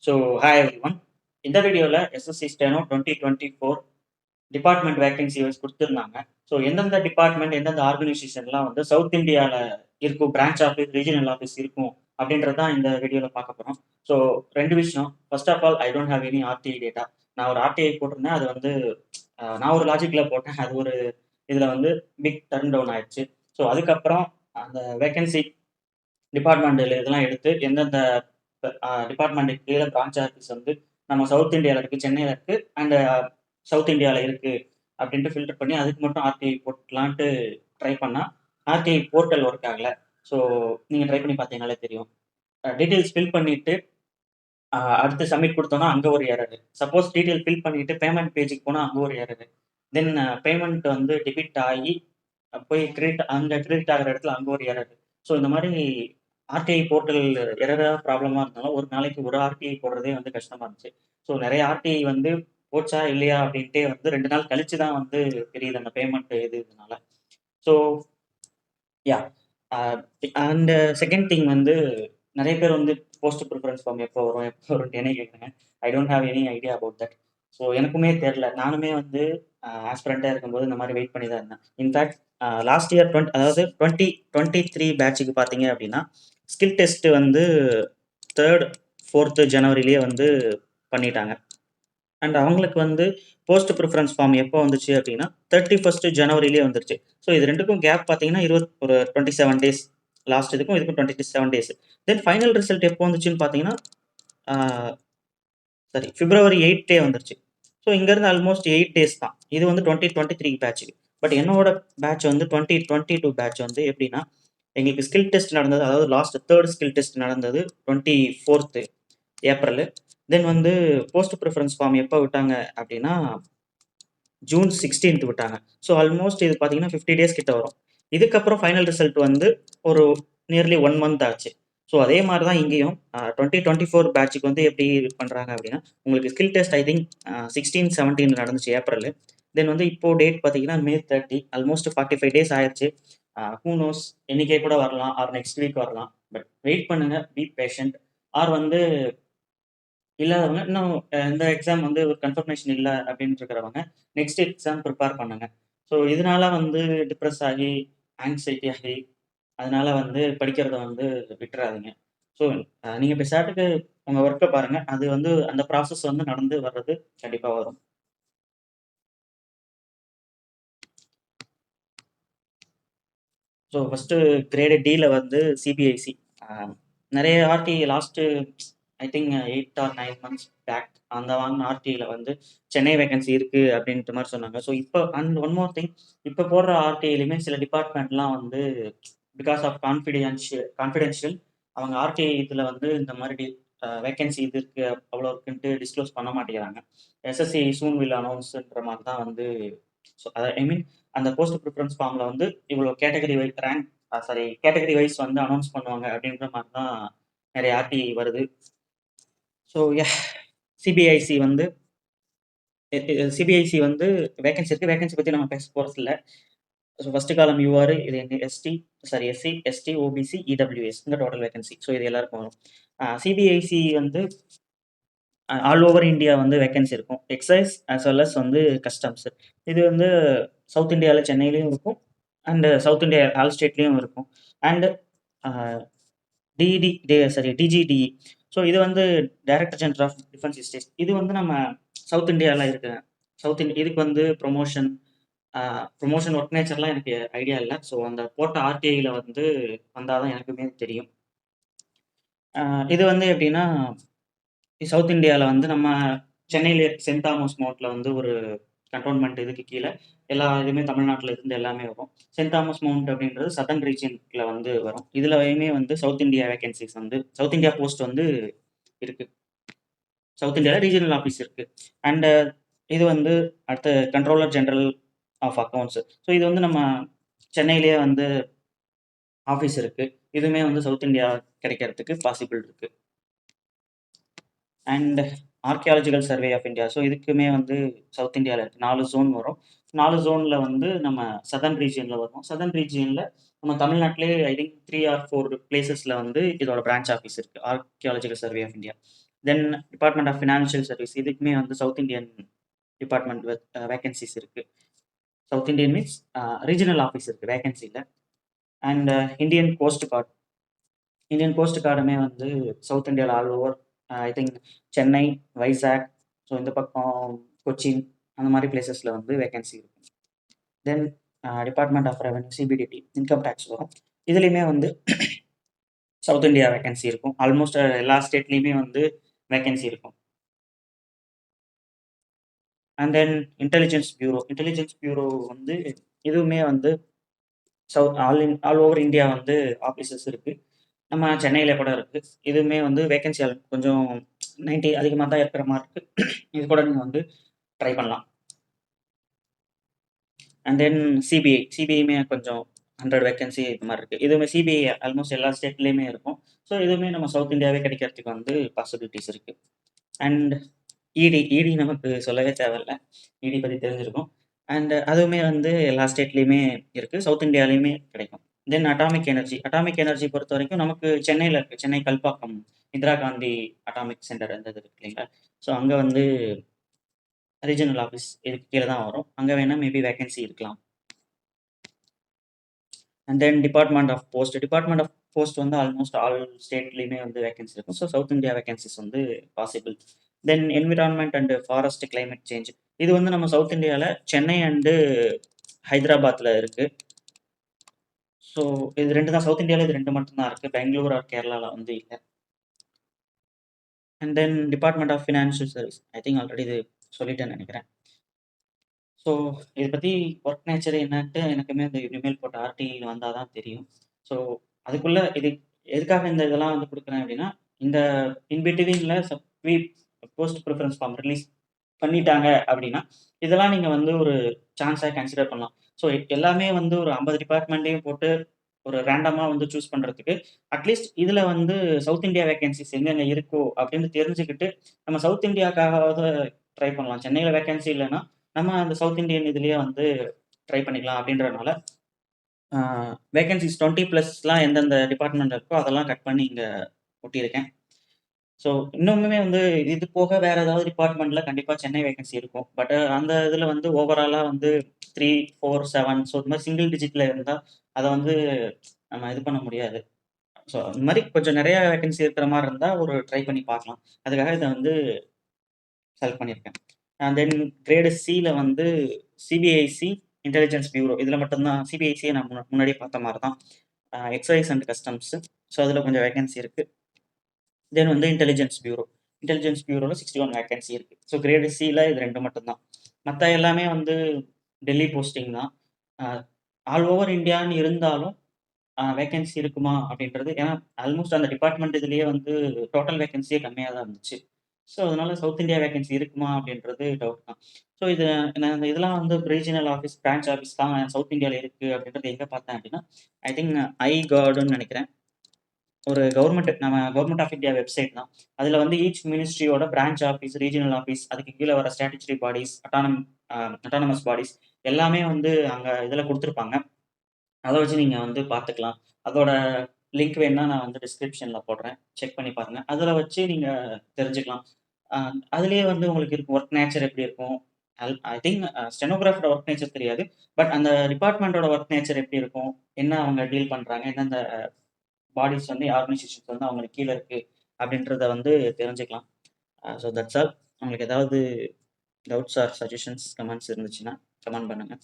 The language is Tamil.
So hi everyone. இந்த வீடியோவில் SSC steno 2024 department vacancy wise கொடுத்துருந்தாங்க. ஸோ எந்தெந்த டிபார்ட்மெண்ட் எந்தெந்த ஆர்கனைசேஷன்லாம் வந்து சவுத் இந்தியாவில் இருக்கும், பிரான்ச் ஆஃபீஸ், ரீஜனல் ஆஃபீஸ் இருக்கும் அப்படின்றது தான் இந்த வீடியோவில் பார்க்க போகிறோம். ஸோ ரெண்டு விஷயம். First of all, I don't have any RTI data. நான் ஒரு ஆர்டிஐ போட்டிருந்தேன். அது வந்து நான் ஒரு லாஜிக்கில் போட்டேன். அது ஒரு இதில் வந்து பிக் டர்ன் டவுன் ஆயிடுச்சு. ஸோ அதுக்கப்புறம் அந்த வேகன்சி டிபார்ட்மெண்ட் இதெல்லாம் எடுத்து எந்தெந்த டிபார்ட்மெண்ட்டுக்கு கீழே பிரான்ச் ஆஃபீஸ் வந்து நம்ம சவுத் இந்தியாவில் இருக்குது, சென்னையில் இருக்குது, அண்ட் சவுத் இந்தியாவில் இருக்குது அப்படின்ட்டு ஃபில்டர் பண்ணி அதுக்கு மட்டும் ஆர்டிஐ போட்டலான்ட்டு ட்ரை பண்ணால் ஆர்டிஐ போர்ட்டல் ஒர்க் ஆகலை. ஸோ நீங்கள் ட்ரை பண்ணி பார்த்தீங்கனாலே தெரியும். டீட்டெயில்ஸ் ஃபில் பண்ணிவிட்டு அடுத்து சப்மிட் கொடுத்தோன்னா அங்கே ஒரு எரரு. சப்போஸ் டீட்டெயில் ஃபில் பண்ணிவிட்டு பேமெண்ட் பேஜுக்கு போனால் அங்கே ஒரு எரரு. தென் பேமெண்ட் வந்து டெபிட் ஆகி போய் கிரெடிட் ஆகிற இடத்துல அங்கே ஒரு எரரு. ஸோ இந்த மாதிரி ஆர்டிஐ போர்ட்டல் எரராக ப்ராப்ளமாக இருந்தாலும் ஒரு நாளைக்கு ஒரு ஆர்டிஐ போடுறதே வந்து கஷ்டமாக இருந்துச்சு. ஸோ நிறைய ஆர்டிஐ வந்து போச்சா இல்லையா அப்படின்ட்டே வந்து 2 நாள் கழிச்சு தான் வந்து தெரியுது அந்த பேமெண்ட் இதனால. So yeah and second thing வந்து நிறைய பேர் வந்து போஸ்ட் ப்ரிஃபரன்ஸ் ஃபார்ம் எப்போ வரும் என்ன கேட்குறாங்க. ஐ don't have any idea about that. So எனக்குமே தெரில. நானுமே வந்து ஆஸ்பிரண்ட்டாக இருக்கும்போது இந்த மாதிரி வெயிட் பண்ணி தான் இருந்தேன். இன்ஃபேக்ட் லாஸ்ட் இயர் அதாவது 2023 பேட்சுக்கு பார்த்தீங்க அப்படின்னா ஸ்கில் டெஸ்ட் வந்து 3rd 4th ஜனவரிலேயே வந்து பண்ணிட்டாங்க. அண்ட் அவங்களுக்கு வந்து போஸ்ட் ப்ரிஃபரன்ஸ் ஃபார்ம் எப்போ வந்துச்சு அப்படின்னா 31st ஜனவரிலேயே வந்துருச்சு. ஸோ இது ரெண்டுக்கும் கேப் பார்த்தீங்கன்னா ஒரு 27 டேஸ். லாஸ்ட் இதுக்கும் இதுக்கும் 27 டேஸ். தென் ஃபைனல் ரிசல்ட் எப்போ வந்துச்சுன்னு பார்த்தீங்கன்னா பிப்ரவரி 8 வந்துருச்சு. ஸோ இங்கேருந்து ஆல்மோஸ்ட் 8 டேஸ் தான். இது வந்து 2023 பேட்சுக்கு. பட் என்னோட பேட்ச் வந்து 2022 பேட்ச் வந்து எப்படின்னா எங்களுக்கு ஸ்கில் டெஸ்ட் நடந்தது, அதாவது லாஸ்ட் 3rd ஸ்கில் டெஸ்ட் நடந்தது 24th ஏப்ரல். தென் வந்து போஸ்ட் ப்ரிஃபரன்ஸ் ஃபார்ம் எப்போ விட்டாங்க அப்படின்னா ஜூன் 16th விட்டாங்க. ஸோ ஆல்மோஸ்ட் இது பார்த்தீங்கன்னா 50 டேஸ் கிட்ட வரும். இதுக்கப்புறம் ஃபைனல் ரிசல்ட் வந்து ஒரு நியர்லி 1 மந்த் ஆச்சு. ஸோ அதே மாதிரி தான் இங்கேயும் 2024 பேட்சுக்கு வந்து எப்படி பண்ணுறாங்க அப்படின்னா உங்களுக்கு ஸ்கில் டெஸ்ட் ஐ திங்க் 16, 17 நடந்துச்சு ஏப்ரல். தென் வந்து இப்போ டேட் பார்த்தீங்கன்னா மே 30, ஆல்மோஸ்ட் 45 டேஸ் ஆயிடுச்சு. ஹூ நோஸ், என்னைக்கே கூட வரலாம், ஆர் நெக்ஸ்ட் வீக் வரலாம். பட் வெயிட் பண்ணுங்க, பி பேஷண்ட். ஆர் வந்து இல்லாதவங்க இன்னும் இந்த எக்ஸாம் வந்து ஒரு கன்ஃபர்மேஷன் இல்லை அப்படின்னு இருக்கிறவங்க நெக்ஸ்ட் எக்ஸாம் ப்ரிப்பேர் பண்ணுங்க. ஸோ இதனால வந்து டிப்ரெஸ் ஆகி ஆங்ஸைட்டி ஆகி அதனால வந்து படிக்கிறத வந்து விட்டுறாதீங்க. ஸோ நீங்கள் பெசாட்டுக்கு உங்கள் ஒர்க்கை பாருங்கள். அது வந்து அந்த ப்ராசஸ் வந்து நடந்து வர்றது கண்டிப்பாக வரும். ஸோ ஃபஸ்ட்டு கிரேடு டியில் வந்து சிபிஐசி நிறைய RTI last I think 8 or 9 months back அந்த வாங்கின ஆர்டியில் வந்து சென்னை வேகன்சி இருக்குது அப்படின்ற மாதிரி சொன்னாங்க. ஸோ இப்போ அண்ட் ஒன் மோர் திங், இப்போ போடுற ஆர்டிஐலையுமே சில டிபார்ட்மெண்ட்லாம் வந்து பிகாஸ் ஆஃப் கான்ஃபிடென்ஷியல் அவங்க ஆர்டிஐ இதில் வந்து இந்த மாதிரி வேகன்சி இது இருக்குது அவ்வளோ இருக்குன்ட்டு டிஸ்க்ளோஸ் பண்ண மாட்டேங்கிறாங்க. எஸ்எஸ்சி சூன் வில் அனௌன்ஸ்ன்ற மாதிரி தான் வந்து ஸோ ஐ மீன் அந்த போஸ்ட் ப்ரிஃபரன்ஸ் ஃபார்மில் வந்து இவ்வளோ கேட்டகரி வைஸ் வந்து அனௌன்ஸ் பண்ணுவாங்க அப்படின்ற மாதிரி தான் நிறைய ஆர்டி வருது. ஸோ சிபிஐசி வந்து வேகன்சி இருக்குது. வேகன்சி பற்றி நம்ம பேச போகிறது இல்லை. ஸோ ஃபஸ்ட்டு காலம் யூஆர், இது எஸ்சி, எஸ்டி, ஓபிசி, இடபிள்யூஎஸ் இந்த டோட்டல் வேகன்சி. ஸோ இது எல்லாருக்கும் வரும். சிபிஐசி வந்து ஆல் ஓவர் இந்தியா வந்து வேகன்சி இருக்கும். எக்ஸைஸ் ஆஸ் வெல் அஸ் வந்து கஸ்டம்ஸ். இது வந்து சவுத் இந்தியாவில் சென்னையிலையும் இருக்கும், அண்ட் சவுத் இந்தியா ஆல் ஸ்டேட்லேயும் இருக்கும். And DGDE. ஸோ இது வந்து director general of defence states. இது வந்து நம்ம சவுத் இந்தியாவில் இருக்கு. இதுக்கு வந்து ப்ரொமோஷன் ஒர்க் நேச்சர்லாம் எனக்கு ஐடியா இல்லை. ஸோ அந்த போட்ட ஆர்டிஐயில் வந்து வந்தால் தான் எனக்குமே தெரியும். இது வந்து எப்படின்னா சவுத் இந்தியாவில் வந்து நம்ம சென்னையில் சென்ட் தாமஸ் மவுண்ட்டில் வந்து ஒரு கண்டோன்மெண்ட் இதுக்கு கீழே எல்லா இதுவுமே தமிழ்நாட்டில் இருந்து எல்லாமே வரும். சென்ட் தாமஸ் மவுண்ட் அப்படின்றது சதர்ன் ரீஜியனில் வந்து வரும். இதுலயுமே வந்து சவுத் இந்தியா வேகன்சிஸ் வந்து சவுத் இந்தியா போஸ்ட் வந்து இருக்குது. சவுத் இந்தியாவில் ரீஜனல் ஆஃபீஸ் இருக்குது. அண்ட் இது வந்து அடுத்த controller general of accounts. So இது வந்து நம்ம சென்னையிலேயே வந்து ஆஃபீஸ் இருக்குது. இதுவுமே வந்து சவுத் இந்தியா கிடைக்கிறதுக்கு பாசிபிள் இருக்குது. And archaeological survey of India. So இதுக்குமே வந்து சவுத் இந்தியாவில் இருக்குது. 4 ஜோன் வரும். 4 ஜோனில் வந்து நம்ம சதர்ன் ரீஜியனில் வரும். சதர்ன் ரீஜியனில் நம்ம தமிழ்நாட்டிலே ஐ திங்க் 3 or 4 பிளேசஸில் வந்து இதோட பிரான்ச் ஆஃபீஸ் இருக்குது, archaeological survey of India. Then department of financial service இதுக்குமே வந்து சவுத் இந்தியன் டிபார்ட்மெண்ட் வேகன்சிஸ் இருக்கு. South Indian means regional office இருக்கு வேகன்சியில். அண்ட் இந்தியன் கோஸ்ட் கார்டுமே வந்து சவுத் இந்தியாவில் all over I think Chennai, Vizag, so இந்த பக்கம் கொச்சின் அந்த மாதிரி பிளேசஸில் வந்து வேகன்சி இருக்கும். Then department of revenue CBDT income tax வரும். இதுலேயுமே வந்து சவுத் இந்தியா வேகன்சி இருக்கும். ஆல்மோஸ்ட் எல்லா ஸ்டேட்லேயுமே வந்து வேகன்சி இருக்கும். அண்ட் தென் இன்டெலிஜென்ஸ் பியூரோ வந்து இதுவுமே வந்து ஆல் ஓவர் இந்தியா வந்து ஆஃபீஸஸ் இருக்குது. நம்ம சென்னையில் கூட இருக்குது. இதுவுமே வந்து வேகன்சி கொஞ்சம் 90 அதிகமாக தான் இருக்கிற மாதிரி இருக்குது. இது கூட நீங்கள் வந்து ட்ரை பண்ணலாம். அண்ட் தென் சிபிஐயுமே கொஞ்சம் 100 வேகன்சி இது மாதிரி இருக்குது. இதுவுமே சிபிஐ ஆல்மோஸ்ட் எல்லா ஸ்டேட்லேயுமே இருக்கும். ஸோ இதுவுமே நம்ம சவுத் இந்தியாவே கிடைக்கிறதுக்கு வந்து பாசிபிலிட்டிஸ் இருக்குது. அண்ட் இடி நமக்கு சொல்லவே தேவையில்லை. இடி பற்றி தெரிஞ்சிருக்கும். அண்ட் அதுவுமே வந்து எல்லா ஸ்டேட்லேயுமே இருக்குது. சவுத் இந்தியாலேயுமே கிடைக்கும். தென் அட்டாமிக் எனர்ஜி பொறுத்த வரைக்கும் நமக்கு சென்னையில் இருக்குது. சென்னை கல்பாக்கம் இந்திரா காந்தி அட்டாமிக் சென்டர் அந்த இது இருக்கு இல்லைங்களா? ஸோ அங்கே வந்து ரீஜனல் ஆஃபீஸ் இதுக்கு கீழே தான் வரும். அங்கே வேணால் மேபி வேகன்சி இருக்கலாம். And then department of post வந்து ஆல்மோஸ்ட் ஆல் ஸ்டேட்லேயுமே வந்து வேகன்சி இருக்கும். ஸோ சவுத் இந்தியா வேகன்சிஸ் வந்து possible. Then environment and forest climate change இது வந்து நம்ம சவுத் இந்தியாவில் சென்னை அண்டு ஹைதராபாத்தில் இருக்குது. ஸோ இது 2 தான் சவுத் இந்தியாவில், இது 2 மட்டும்தான் இருக்குது. பெங்களூர் ஆர் கேரளாவில் வந்து இல்லை. And then department of financial service I think already இது சொல்லிட்டேன்னு நினைக்கிறேன். ஸோ இதை பற்றி ஒர்க் நேச்சர் என்னன்ட்டு எனக்குமே இந்த இனிமேல் போட்ட ஆர்டிஐயில் வந்தால் தான் தெரியும். ஸோ அதுக்குள்ளே எதுக்காக இந்த இதெல்லாம் வந்து கொடுக்குறேன் அப்படின்னா, இந்த இன்பிட்வீனில் போஸ்ட் ப்ரிஃபரன்ஸ் ஃபார்ம் ரிலீஸ் பண்ணிட்டாங்க அப்படின்னா, இதெல்லாம் நீங்கள் வந்து ஒரு சான்ஸாக கன்சிடர் பண்ணலாம். ஸோ எல்லாமே வந்து ஒரு 50 டிபார்ட்மெண்ட்டையும் போட்டு ஒரு ரேண்டமாக வந்து சூஸ் பண்ணுறதுக்கு அட்லீஸ்ட் இதில் வந்து சவுத் இந்தியா வேகன்சிஸ் எங்கெங்கே இருக்கோ அப்படின்னு தெரிஞ்சுக்கிட்டு நம்ம சவுத் இந்தியாவுக்காவது ட்ரை பண்ணலாம். சென்னையில் வேகன்சி இல்லைன்னா நம்ம அந்த சவுத் இந்தியன் இதுலேயே வந்து ட்ரை பண்ணிக்கலாம் அப்படின்றதுனால வேகன்சிஸ் 20+ எந்தெந்த டிபார்ட்மெண்ட் இருக்கோ அதெல்லாம் கட் பண்ணி இங்கே ஒட்டியிருக்கேன். ஸோ இன்னுமே வந்து இது போக வேற ஏதாவது டிபார்ட்மெண்ட்ல கண்டிப்பாக சென்னை வேகன்சி இருக்கும். பட் அந்த இதில் வந்து ஓவராலாக வந்து 3, 4, 7 ஸோ இது மாதிரி சிங்கிள் டிஜிட்டில் இருந்தால் அதை வந்து நம்ம இது பண்ண முடியாது. ஸோ இந்த மாதிரி கொஞ்சம் நிறைய வேகன்சி இருக்கிற மாதிரி இருந்தால் ஒரு ட்ரை பண்ணி பார்க்கலாம். அதுக்காக இதை வந்து செலக்ட் பண்ணியிருக்கேன். தென் கிரேடு சியில் வந்து சிபிஐசி இன்டெலிஜென்ஸ் பியூரோ இதில் மட்டும்தான். சிபிஐசியை நான் முன்னாடியே பார்த்த மாதிரி தான். எக்ஸைஸ் அண்ட் கஸ்டம்ஸு ஸோ அதில் கொஞ்சம் வேகன்சி இருக்குது. தென் வந்து இன்டெலிஜென்ஸ் பியூரோவில் 61 வேகன்சி இருக்குது. ஸோ கிரேடு சியில் இது 2 மட்டும்தான். மற்ற எல்லாமே வந்து டெல்லி போஸ்டிங் தான். ஆல் ஓவர் இந்தியான்னு இருந்தாலும் வேகன்சி இருக்குமா அப்படின்றது, ஏன்னா ஆல்மோஸ்ட் அந்த டிபார்ட்மெண்ட் இதுலேயே வந்து டோட்டல் வேகன்சியே கம்மியாக தான் இருந்துச்சு. ஸோ அதனால சவுத் இந்தியா வேகன்சி இருக்குமா அப்படின்றது டவுட் தான். ஸோ நான் இதெல்லாம் வந்து ரீஜனல் ஆஃபீஸ், பிரான்ச் ஆஃபீஸ் தான் சவுத் இந்தியாவில் இருக்குது அப்படின்றது எங்கே பார்த்தேன் அப்படின்னா, ஐ திங்க் ஐகார்டுன்னு நினைக்கிறேன். ஒரு நம்ம கவர்மெண்ட் ஆஃப் இந்தியா வெப்சைட் தான். அதில் வந்து ஈச் மினிஸ்ட்ரியோட பிரான்ச் ஆஃபீஸ், ரீஜனல் ஆஃபீஸ், அதுக்கு கீழே வர ஸ்டாட்யூட்டரி பாடிஸ், அட்டானமஸ் பாடிஸ் எல்லாமே வந்து அங்கே இதில் கொடுத்துருப்பாங்க. அதை வச்சு நீங்கள் வந்து பார்த்துக்கலாம். அதோட லிங்க் வேணுன்னா நான் வந்து டிஸ்கிரிப்ஷனில் போடுறேன். செக் பண்ணி பாருங்கள். அதில் வச்சு நீங்கள் தெரிஞ்சுக்கலாம். அதுலேயே வந்து உங்களுக்கு இருக்கும் ஒர்க் நேச்சர் எப்படி இருக்கும். ஐ திங்க் ஸ்டெனோகிராஃபரோட ஒர்க் நேச்சர் தெரியாது. பட் அந்த டிபார்ட்மெண்ட்டோட ஒர்க் நேச்சர் எப்படி இருக்கும், என்ன அவங்க டீல் பண்ணுறாங்க, எந்தெந்த பாடிஸ் வந்து ஆர்கனைசேஷன்ஸ் வந்து அவங்களுக்கு கீழே இருக்குது அப்படின்றத வந்து தெரிஞ்சுக்கலாம். So that's all. உங்களுக்கு ஏதாவது டவுட்ஸ் ஆர் சஜஷன்ஸ், கமெண்ட்ஸ் இருந்துச்சுன்னா கமெண்ட் பண்ணுங்கள்.